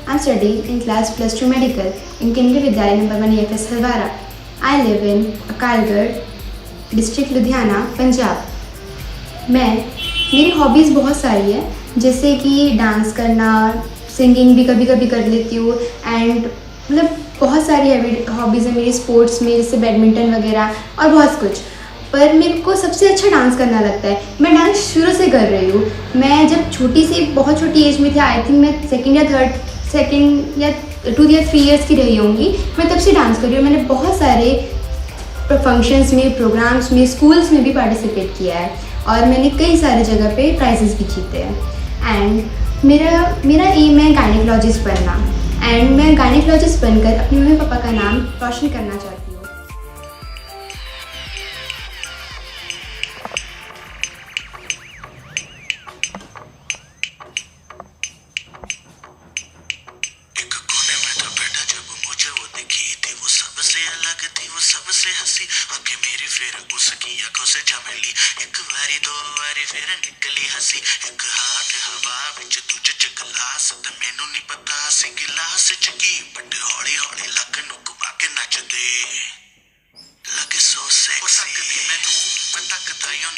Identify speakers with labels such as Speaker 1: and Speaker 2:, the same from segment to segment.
Speaker 1: I'm studying in class +2 medical in केंद्रीय विद्यालय number 1 EFS Halwara. I live in Akalgarh, district Ludhiana, Punjab. मेरी hobbies बहुत सारी है, जैसे कि डांस करना, सिंगिंग भी कभी कभी कर लेती हूँ एंड मतलब बहुत सारी हॉबीज़ है मेरी स्पोर्ट्स में, जैसे बैडमिंटन वगैरह और बहुत कुछ. पर मेरे को सबसे अच्छा डांस करना लगता है. मैं डांस शुरू से कर रही हूँ. मैं जब छोटी सी बहुत छोटी एज में थी, आई थिंक मैं सेकंड या 2 या 3 इयर्स की रही होंगी, मैं तब से डांस कर रही हूँ. मैंने बहुत सारे फंक्शंस में, प्रोग्राम्स में, स्कूल्स में भी पार्टिसिपेट किया है और मैंने कई सारे जगह पे प्राइजेस भी जीते हैं. एंड मेरा एम है गायनेकोलॉजिस्ट बनना एंड मैं गायनेकोलॉजिस्ट बनकर अपने मम्मी पापा का नाम रोशन करना चाहती हूँ.
Speaker 2: सबसे हंसी आंखें मेरी फिर उसकी आंखों से जा मिली. एक बारी दो बारी फिर निकली हंसी. एक हाथ हवा विच दूजे च गिलास ते मैनू नहीं पता सी गिलास च की, बट हौली हौली लक नू घुमा के नचदे लगे सो सेक्सी. मैं तकदा यूं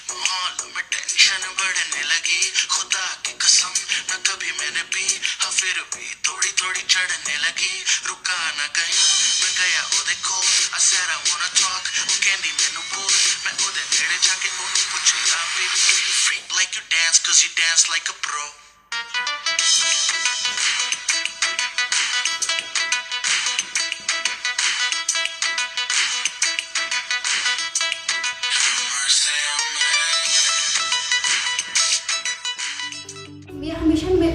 Speaker 2: माहौल में टेंशन बढ़ने लगी. खुदा की कसम न कभी मैंने पी, हाँ फिर भी थोड़ी थोड़ी चढ़ने लगी. रुका न गया मैं गया ओदे कोल. I said I wanna talk, कहंदी मैनू बोल. मैं ओदे नेड़े जाके ओनू पुछया, baby do you freak like you dance, cause you dance like a pro.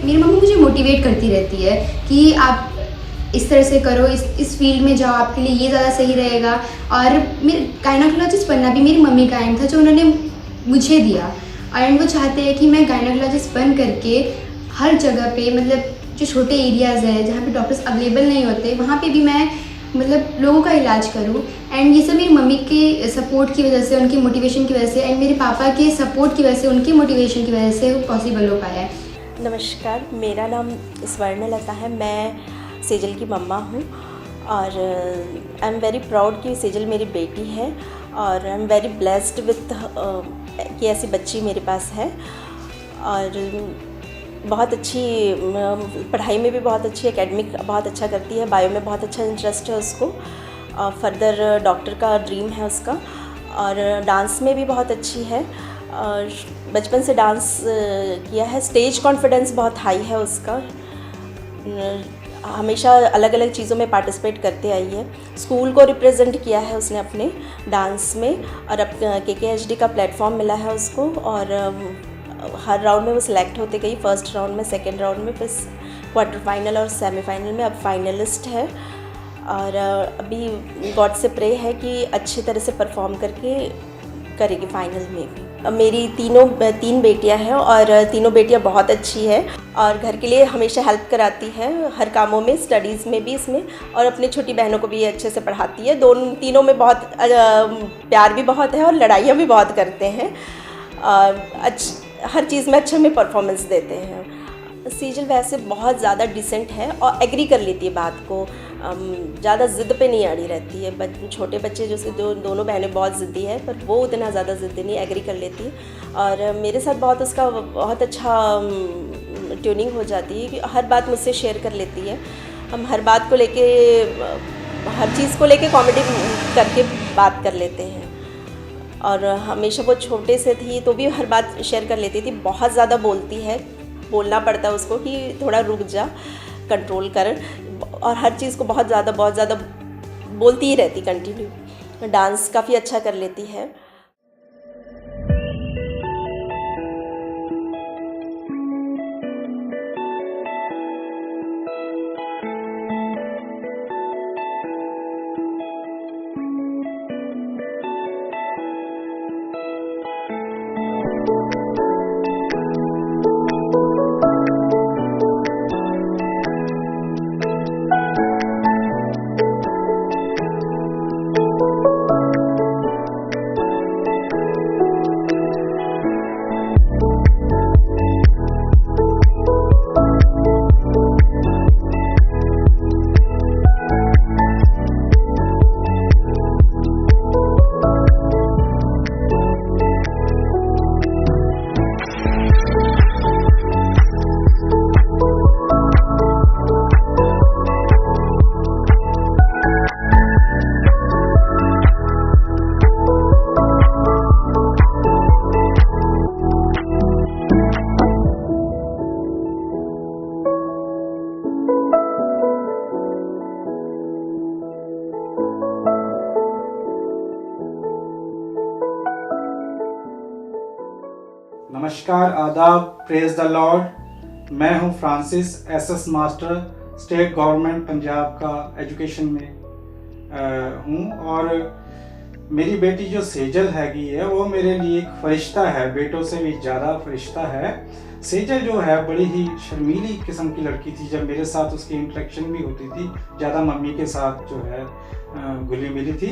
Speaker 1: मेरी मम्मी मुझे मोटिवेट करती रहती है कि आप इस तरह से करो, इस फील्ड में जाओ, आपके लिए ये ज़्यादा सही रहेगा. और मेरे गायनेकोलॉजिस्ट बनना भी मेरी मम्मी का एम था जो उन्होंने मुझे दिया. और वो चाहते हैं कि मैं गायनेकोलॉजिस्ट बन करके हर जगह पे, मतलब जो छोटे एरियाज़ हैं जहाँ पे डॉक्टर्स अवेलेबल नहीं होते, वहाँ पे भी मैं मतलब लोगों का इलाज करूँ. एंड ये सब मेरी मम्मी के सपोर्ट की वजह से, उनकी मोटिवेशन की वजह से एंड मेरे पापा के सपोर्ट की वजह से, उनकी मोटिवेशन की वजह से पॉसिबल हो पाया है.
Speaker 3: नमस्कार, मेरा नाम स्वर्णलता है. मैं सेजल की मम्मा हूँ और आई एम वेरी प्राउड कि सेजल मेरी बेटी है और I am very blessed with कि ऐसी बच्ची मेरे पास है. और बहुत अच्छी पढ़ाई में भी बहुत अच्छी, एकेडमिक बहुत अच्छा करती है, बायो में बहुत अच्छा इंटरेस्ट है उसको. फर्दर डॉक्टर का ड्रीम है उसका. और डांस में भी बहुत अच्छी है और बचपन से डांस किया है. स्टेज कॉन्फिडेंस बहुत हाई है उसका. हमेशा अलग अलग चीज़ों में पार्टिसिपेट करते आई है. स्कूल को रिप्रेजेंट किया है उसने अपने डांस में और अब KKHD का प्लेटफॉर्म मिला है उसको. और हर राउंड में वो सिलेक्ट होते गई. फर्स्ट राउंड में, सेकेंड राउंड में, फिर क्वार्टर फाइनल और सेमीफाइनल में अब फाइनलिस्ट है. और अभी गॉड से प्रे है कि अच्छी तरह से परफॉर्म करके करेगी फाइनल में भी. मेरी 3 बेटियां हैं और तीनों बेटियां बहुत अच्छी है और घर के लिए हमेशा हेल्प कराती है हर कामों में, स्टडीज़ में भी इसमें. और अपनी छोटी बहनों को भी अच्छे से पढ़ाती है. तीनों में बहुत प्यार भी बहुत है और लड़ाइयाँ भी बहुत करते हैं. हर चीज़ में अच्छे में परफॉर्मेंस देते हैं. सेजल वैसे बहुत ज़्यादा डिसेंट है और एग्री कर लेती है बात को. ज़्यादा ज़िद पे नहीं अड़ी रहती है. छोटे बच्चे जो दोनों बहनें बहुत ज़िद्दी है, पर वो उतना ज़्यादा ज़िद्दी नहीं, एग्री कर लेती है. और मेरे साथ बहुत अच्छा ट्यूनिंग हो जाती है कि हर बात मुझसे शेयर कर लेती है. हम हर बात को लेके, हर चीज़ को लेके कॉमेडी करके बात कर लेते हैं. और हमेशा वो छोटे से थी तो भी हर बात शेयर कर लेती थी. बहुत ज़्यादा बोलती है, बोलना पड़ता है उसको कि थोड़ा रुक जा, कंट्रोल कर. और हर चीज़ को बहुत ज़्यादा बोलती ही रहती कंटिन्यू. डांस काफ़ी अच्छा कर लेती है.
Speaker 4: नमस्कार, आदाब, प्रेज द लॉर्ड। मैं हूं Francis, SS master, state government Punjab का एजुकेशन में हूं। और मेरी बेटी जो सेजल हैगी है वो मेरे लिए एक फरिश्ता है, बेटों से भी ज़्यादा फरिश्ता है। सेजल जो है बड़ी ही शर्मीली किस्म की लड़की थी। जब मेरे साथ उसकी इंटरेक्शन भी होती थी, ज़्यादा मम्मी के साथ जो है घुली मिली थी।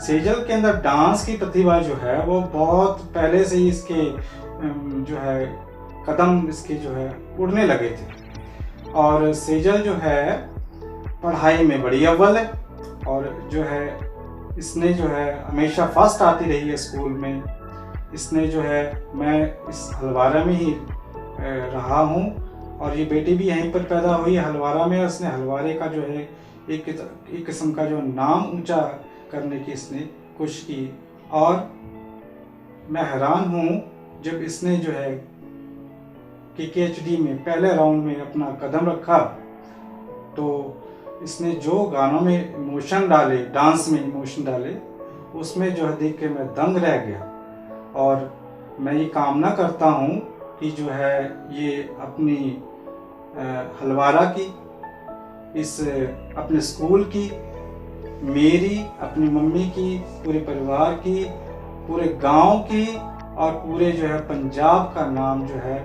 Speaker 4: सेजल के अंदर डांस की प्रतिभा जो है वो बहुत पहले से ही इसके जो है कदम इसके जो है उड़ने लगे थे। और सेजल जो है पढ़ाई में बड़ी अव्वल है और जो है इसने जो है हमेशा फर्स्ट आती रही है स्कूल में। इसने जो है, मैं इस हलवारा में ही रहा हूँ और ये बेटी भी यहीं पर पैदा हुई है हलवारा में। उसने हलवारे का जो है एक किस्म का जो नाम ऊंचा करने की इसने कोशिश की। और मैं हैरान हूँ जब इसने जो है KKHD में पहले राउंड में अपना कदम रखा तो इसने जो गानों में इमोशन डाले, डांस में इमोशन डाले, उसमें जो है देख के मैं दंग रह गया। और मैं ये कामना करता हूँ कि जो है ये अपनी हलवारा की, इस अपने स्कूल की, मेरी, अपनी मम्मी की, पूरे परिवार की, पूरे गांव की और पूरे जो है पंजाब का नाम जो है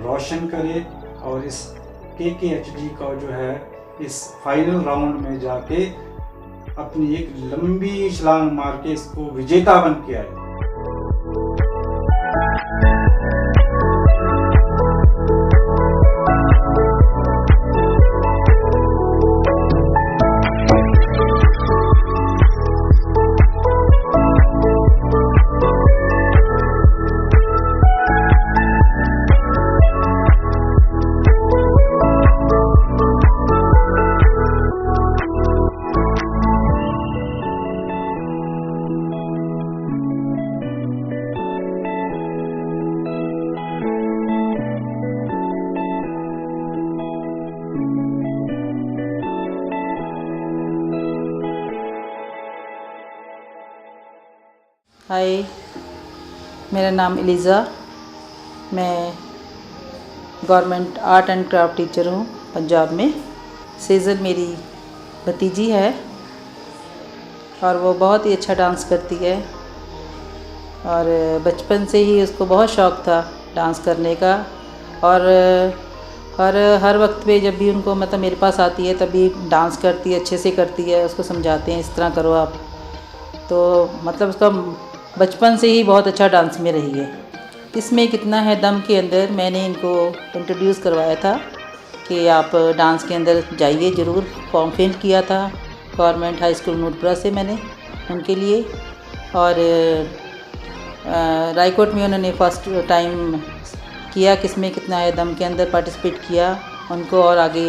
Speaker 4: रोशन करे और इस KKHD का जो है इस फाइनल राउंड में जाके अपनी एक लंबी छलांग मार के इसको विजेता बन के आए।
Speaker 5: हाय, मेरा नाम एलिज़ा, मैं government art and craft teacher हूँ पंजाब में। सेजल मेरी भतीजी है और वो बहुत ही अच्छा डांस करती है और बचपन से ही उसको बहुत शौक़ था डांस करने का। और हर वक्त पे जब भी उनको मतलब मेरे पास आती है तभी डांस करती है, अच्छे से करती है। उसको समझाते हैं इस तरह करो आप, तो मतलब उसका बचपन से ही बहुत अच्छा डांस में रही है। इसमें कितना है दम के अंदर मैंने इनको इंट्रोड्यूस करवाया था कि आप डांस के अंदर जाइए ज़रूर। फॉर्म फिल किया था गवर्नमेंट हाई स्कूल नूरपुरा से मैंने उनके लिए। और रायकोट में उन्होंने फ़र्स्ट टाइम किया, किसमें कितना है दम के अंदर पार्टिसिपेट किया उनको और आगे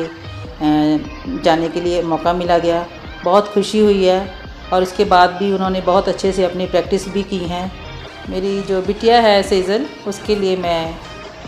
Speaker 5: जाने के लिए मौका मिला गया। बहुत खुशी हुई है और उसके बाद भी उन्होंने बहुत अच्छे से अपनी प्रैक्टिस भी की हैं। मेरी जो बिटिया है सेजल, उसके लिए मैं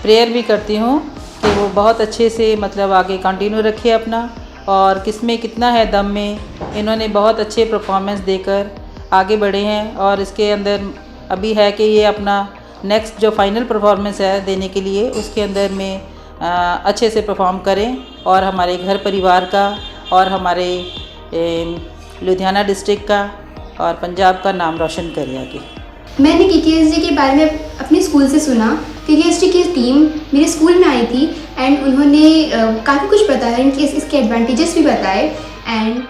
Speaker 5: प्रेयर भी करती हूँ कि वो बहुत अच्छे से मतलब आगे कंटिन्यू रखे अपना। और किसमें कितना है दम में इन्होंने बहुत अच्छे परफॉर्मेंस देकर आगे बढ़े हैं और इसके अंदर अभी है कि ये अपना नेक्स्ट जो फाइनल परफॉर्मेंस है देने के लिए उसके अंदर में अच्छे से परफॉर्म करें और हमारे घर परिवार का और हमारे लुधियाना डिस्ट्रिक्ट का और पंजाब का नाम रोशन करे आगे।
Speaker 1: मैंने KKHD के बारे में अपने स्कूल से सुना। KKHD की टीम मेरे स्कूल में आई थी एंड उन्होंने काफ़ी कुछ बताया, इनके इसके एडवांटेजेस भी बताए। एंड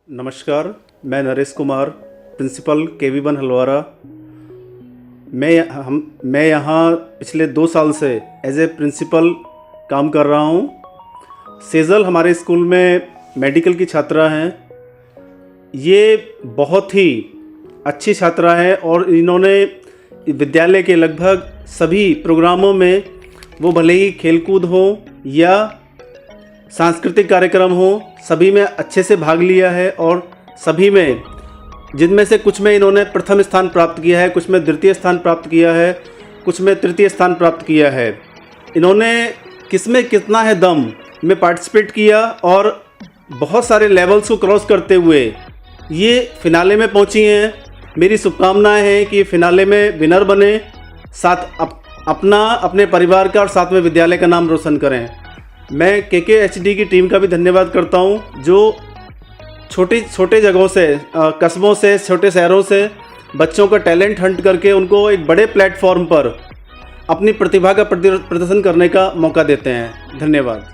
Speaker 6: नमस्कार, मैं नरेश कुमार, प्रिंसिपल KV1 हलवारा। मैं यहाँ पिछले 2 साल से एज ए प्रिंसिपल काम कर रहा हूँ। सेजल हमारे स्कूल में मेडिकल की छात्रा हैं। ये बहुत ही अच्छी छात्रा है और इन्होंने विद्यालय के लगभग सभी प्रोग्रामों में, वो भले ही खेलकूद हो या सांस्कृतिक कार्यक्रम हो, सभी में अच्छे से भाग लिया है और सभी में, जिनमें से कुछ में इन्होंने प्रथम स्थान प्राप्त किया है, कुछ में द्वितीय स्थान प्राप्त किया है, कुछ में तृतीय स्थान प्राप्त किया है। इन्होंने किसमें कितना है दम में पार्टिसिपेट किया और बहुत सारे लेवल्स को क्रॉस करते हुए ये फिनाले में पहुंची हैं। मेरी शुभकामनाएं हैं कि फिनाले में विनर बने, साथ अपना, अपने परिवार का और साथ में विद्यालय का नाम रोशन करें। मैं KKHD की टीम का भी धन्यवाद करता हूं, जो छोटे जगहों से, कस्बों से, छोटे शहरों से बच्चों का टैलेंट हंट करके उनको एक बड़े प्लेटफॉर्म पर अपनी प्रतिभा का प्रदर्शन करने का मौका देते हैं। धन्यवाद।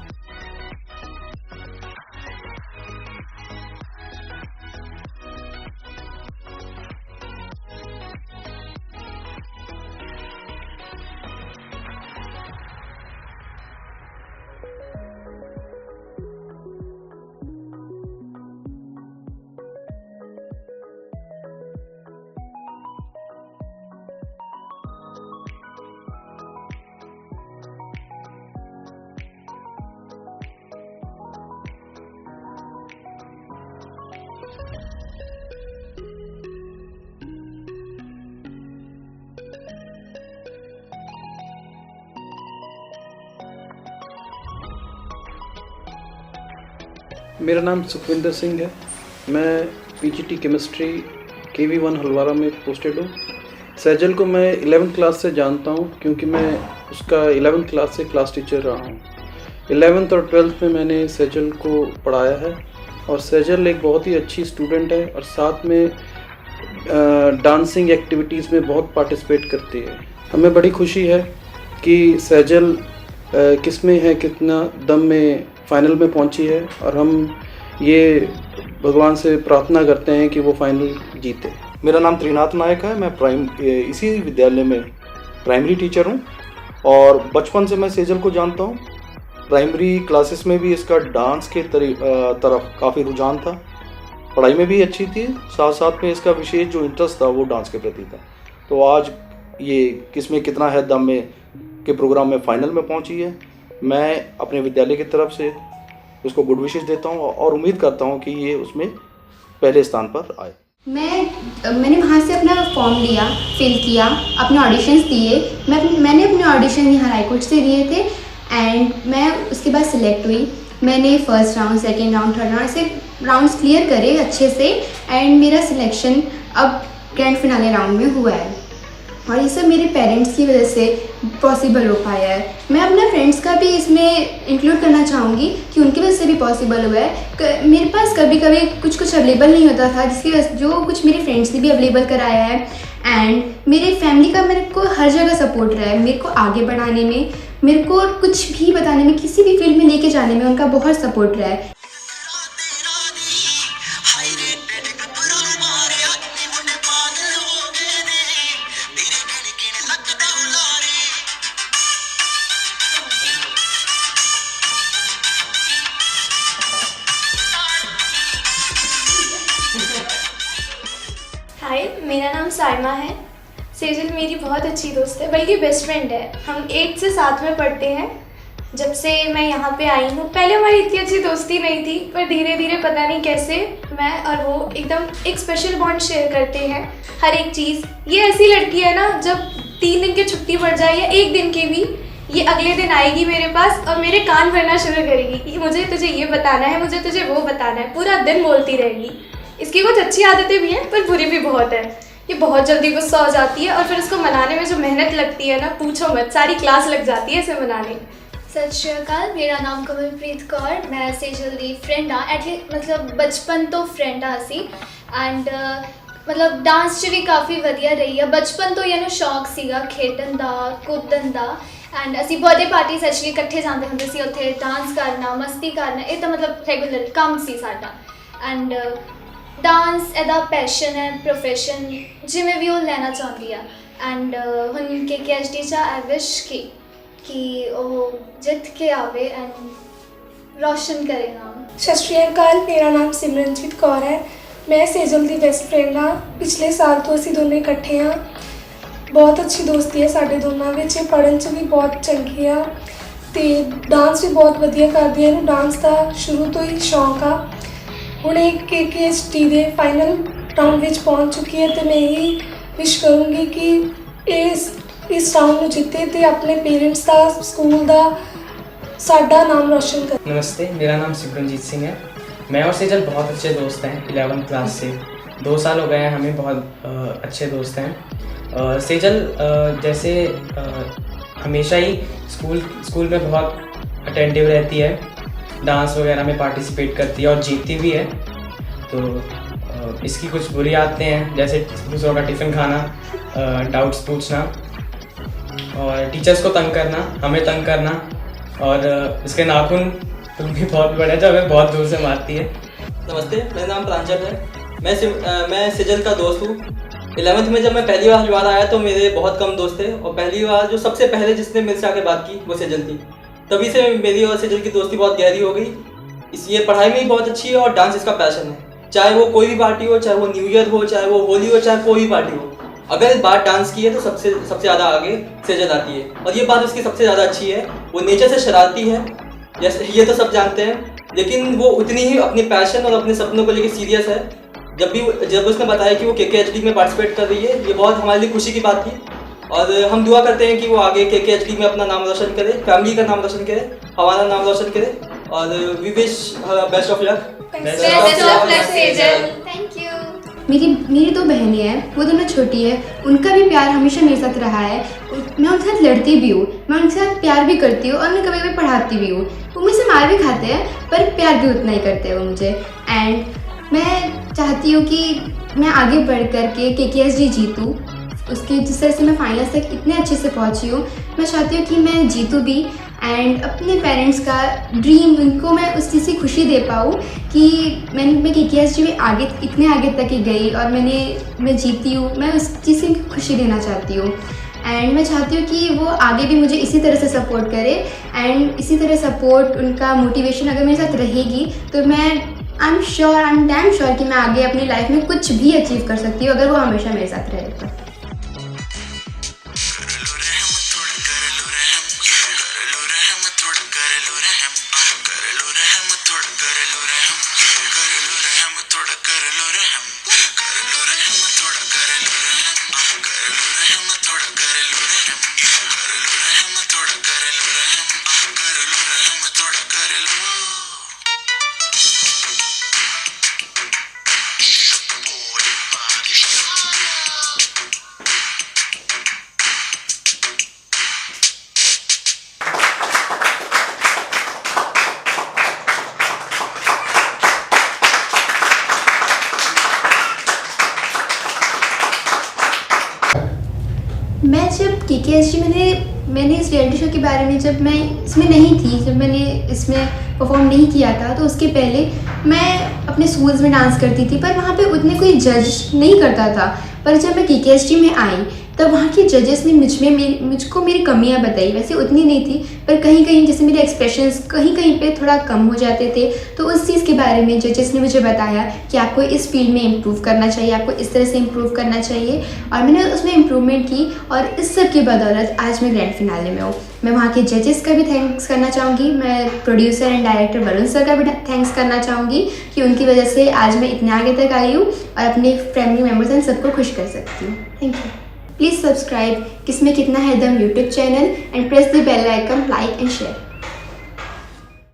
Speaker 7: मेरा नाम सुखविंदर सिंह है। मैं PGT केमिस्ट्री KV1 हलवारा में पोस्टेड हूँ। सैजल को मैं 11th क्लास से जानता हूँ, क्योंकि मैं उसका 11th क्लास से क्लास टीचर रहा हूँ। 11th और 12th में मैंने सैजल को पढ़ाया है और सैजल एक बहुत ही अच्छी स्टूडेंट है और साथ में डांसिंग एक्टिविटीज़ में बहुत पार्टिसिपेट करती है। हमें बड़ी खुशी है कि सैजल किसमें है कितना दम में फाइनल में पहुंची है और हम ये भगवान से प्रार्थना करते हैं कि वो फाइनल जीते।
Speaker 8: मेरा नाम त्रिनाथ नायक है। मैं इसी विद्यालय में प्राइमरी टीचर हूँ और बचपन से मैं सेजल को जानता हूँ। प्राइमरी क्लासेस में भी इसका डांस के तरफ काफ़ी रुझान था, पढ़ाई में भी अच्छी थी, साथ साथ में इसका विशेष जो इंटरेस्ट था वो डांस के प्रति था। तो आज ये किसमें कितना है दम में के प्रोग्राम में फाइनल में पहुंची है। मैं अपने विद्यालय की तरफ से उसको गुड विशेस देता हूं और उम्मीद करता हूं कि ये उसमें पहले स्थान पर आए।
Speaker 1: मैंने वहाँ से अपना फॉर्म लिया, फिल किया, अपने ऑडिशंस दिए। मैंने अपने ऑडिशन यहाँ रायकोट से दिए थे एंड मैं उसके बाद सिलेक्ट हुई। मैंने first round, second round, third round से राउंड्स क्लियर करे अच्छे से एंड मेरा सिलेक्शन अब ग्रैंड फिनाले राउंड में हुआ है और ये सब मेरे पेरेंट्स की वजह से पॉसिबल हो पाया है। मैं अपने फ्रेंड्स का भी इसमें इंक्लूड करना चाहूँगी कि उनकी वजह से भी पॉसिबल हुआ है। मेरे पास कभी कभी कुछ अवेलेबल नहीं होता था, जिसकी वजह जो कुछ मेरे फ्रेंड्स ने भी अवेलेबल कराया है एंड मेरे फैमिली का मेरे को हर जगह सपोर्ट रहा है। मेरे को आगे बढ़ाने में, मेरे को कुछ भी बताने में, किसी भी फील्ड में लेके जाने में उनका बहुत सपोर्ट रहा है।
Speaker 9: हाय, मेरा नाम साइमा है। सेजल मेरी बहुत अच्छी दोस्त है, बल्कि बेस्ट फ्रेंड है। हम 8 से साथ में पढ़ते हैं जब से मैं यहाँ पे आई हूँ। पहले हमारी इतनी अच्छी दोस्ती नहीं थी, पर धीरे धीरे पता नहीं कैसे मैं और वो एकदम एक स्पेशल बॉन्ड शेयर करते हैं। हर एक चीज़, ये ऐसी लड़की है ना, जब 3 दिन की छुट्टी पड़ जाए या 1 दिन की भी, ये अगले दिन आएगी मेरे पास और मेरे कान भरना शुरू करेगी कि मुझे तुझे ये बताना है, मुझे तुझे वो बताना है। पूरा दिन बोलती रहेगी। इसकी कुछ अच्छी आदतें भी हैं पर बुरी भी बहुत है। ये बहुत जल्दी गुस्सा हो जाती है और फिर इसको मनाने में जो मेहनत लगती है ना, पूछो मत, सारी क्लास लग जाती है इसे मनाने।
Speaker 10: सत श्री अकाल, मेरा नाम कमलप्रीत कौर। मैं सेजल दी फ्रेंड हाँ, एटलीस्ट मतलब बचपन तो फ्रेंड हाँ सी एंड मतलब डांस च भी काफ़ी वधिया रही है। बचपन तो ये शौक सीगा खेडन दा, कूदन दा एंड असी बर्थडे पार्टीज एक्चुअली इकट्ठे जाते होंगे सी, उत्थे डांस करना, मस्ती करना, ये तो मतलब रेगुलर काम सी साडा। एंड डांस एदा पैशन है, प्रोफेशन जिमें भी वो लेना चाहती है एंड हुन KKHD चा आई विश कि वो जित के आवे एंड रोशन करे नाम।
Speaker 9: सत श्री अकाल, मेरा नाम सिमरनजीत कौर है। मैं सेजल दी बेस्ट फ्रेंड हाँ। पिछले साल तो असी दोनों इकट्ठे हाँ। ਬਹੁਤ ਅੱਛੀ ਦੋਸਤੀ ਹੈ ਸਾਡੇ ਦੋਨਾਂ ਵਿੱਚ। ਇਹ ਪੜ੍ਹਨ 'ਚ ਵੀ ਬਹੁਤ ਚੰਗੀ ਆ ਤੇ ਡਾਂਸ ਵੀ ਬਹੁਤ ਵਧੀਆ ਕਰਦੀ ਹੈ। ਇਹਨੂੰ ਡਾਂਸ ਦਾ ਸ਼ੁਰੂ ਤੋਂ ਹੀ ਸ਼ੌਂਕ ਆ। ਹੁਣ ਇਹ KKST ਦੇ ਫਾਈਨਲ ਰਾਊਂਡ ਵਿੱਚ ਪਹੁੰਚ ਚੁੱਕੀ ਹੈ ਤੇ ਮੈਂ ਇਹੀ ਵਿਸ਼ ਕਰੂੰਗੀ ਕਿ ਇਸ ਰਾਊਂਡ ਨੂੰ ਜਿੱਤੇ ਤੇ ਆਪਣੇ पेरेंट्स ਦਾ, स्कूल ਦਾ, साडा नाम रोशन कर।
Speaker 11: नमस्ते, मेरा नाम सिमरनजीत सिंह है। मैं और सेजल बहुत अच्छे दोस्त हैं 11th क्लास से। 2 साल हो गए हैं, हमें बहुत अच्छे दोस्त हैं। सेजल जैसे हमेशा ही स्कूल में बहुत अटेंटिव रहती है, डांस वगैरह में पार्टिसिपेट करती है और जीतती भी है। तो इसकी कुछ बुरी आदतें हैं, जैसे दूसरों का टिफ़िन खाना, डाउट्स पूछना और टीचर्स को तंग करना, हमें तंग करना, और इसके नाखून भी बहुत बड़े जो हमें बहुत दूर से मारती है।
Speaker 12: नमस्ते, मेरा नाम प्रांजल है। मैं सेजल का दोस्त हूँ। 11th में जब मैं पहली बार हल्द्वारा आया तो मेरे बहुत कम दोस्त थे और पहली बार जो सबसे पहले जिसने मेरे से आके बात की वो सेजल थी। तभी से मेरी और सेजल की दोस्ती बहुत गहरी हो गई। इसलिए पढ़ाई में भी बहुत अच्छी है और डांस इसका पैशन है। चाहे वो कोई भी पार्टी हो, चाहे वो न्यू ईयर हो, चाहे वो होली हो, चाहे कोई भी पार्टी हो, अगर बात डांस की है तो सबसे ज़्यादा आगे सेजल आती है। और ये बात उसकी सबसे ज़्यादा अच्छी है, वो नेचर से शरारती है, जैसे ये तो सब जानते हैं, लेकिन वो उतनी ही अपने पैशन और अपने सपनों को लेकर सीरियस है। जब उसने बताया कि वो KKHD में पार्टिसिपेट कर रही है, ये बहुत हमारे लिए खुशी की बात थी। और हम दुआ करते हैं कि वो आगे KKHD में अपना नाम रोशन करे, फैमिली का नाम रोशन करे, हमारा नाम रोशन करे। और we wish best of luck.
Speaker 10: Thank you.
Speaker 1: मेरी 2 बहनें हैं, वो दोनों छोटी है। उनका भी प्यार हमेशा मेरे साथ रहा है। मैं उनके साथ लड़ती भी हूँ, मैं उनके साथ प्यार भी करती हूँ और मैं कभी कभी पढ़ाती भी हूँ। वो मुझसे मार भी खाते हैं पर प्यार भी उतना ही करते हैं वो मुझे। एंड मैं चाहती हूँ कि मैं आगे बढ़ कर के KKSD जीतूँ। उसके जिस तरह से मैं फाइनल्स तक इतने अच्छे से पहुँची हूँ, मैं चाहती हूँ कि मैं जीतूँ भी एंड अपने पेरेंट्स का ड्रीम, उनको मैं उस चीज़ की खुशी दे पाऊँ कि मैं KKSD में इतने आगे तक ही गई और मैं जीती हूँ। मैं उस चीज़ की खुशी देना चाहती हूँ एंड मैं चाहती हूँ कि वो आगे भी मुझे इसी तरह से सपोर्ट करे एंड इसी तरह सपोर्ट, उनका मोटिवेशन अगर मेरे साथ रहेगी तो मैं आई एम डैम श्योर कि मैं आगे अपनी लाइफ में कुछ भी अचीव कर सकती हूँ अगर वो हमेशा मेरे साथ रहे तो। मैं जब KKSD मैंने इस रियलिटी शो के बारे में, जब मैं इसमें नहीं थी, जब मैंने इसमें परफॉर्म नहीं किया था तो उसके पहले मैं अपने स्कूल्स में डांस करती थी पर वहाँ पे उतने कोई जज नहीं करता था। पर जब मैं KKSD में आई तब वहाँ के जजेस ने मुझको मेरी कमियाँ बताई। वैसे उतनी नहीं थी पर कहीं कहीं जैसे मेरे एक्सप्रेशंस कहीं कहीं पे थोड़ा कम हो जाते थे, तो उस चीज़ के बारे में जजेस ने मुझे बताया कि आपको इस फील्ड में इम्प्रूव करना चाहिए, आपको इस तरह से इम्प्रूव करना चाहिए और मैंने उसमें इम्प्रूवमेंट की और इस सब की बदौलत आज मैं ग्रैंड फिनाले में हूँ। मैं वहाँ के जजेस का भी थैंक्स करना चाहूँगी, मैं producer and director Varun sir का भी थैंक्स करना चाहूँगी कि उनकी वजह से आज मैं इतने आगे तक आई हूँ और अपने फैमिली मेम्बर्स एंड सबको खुश कर सकती हूँ। Thank you. Please subscribe किसमें कितना है दम YouTube channel and press the bell icon, like and share.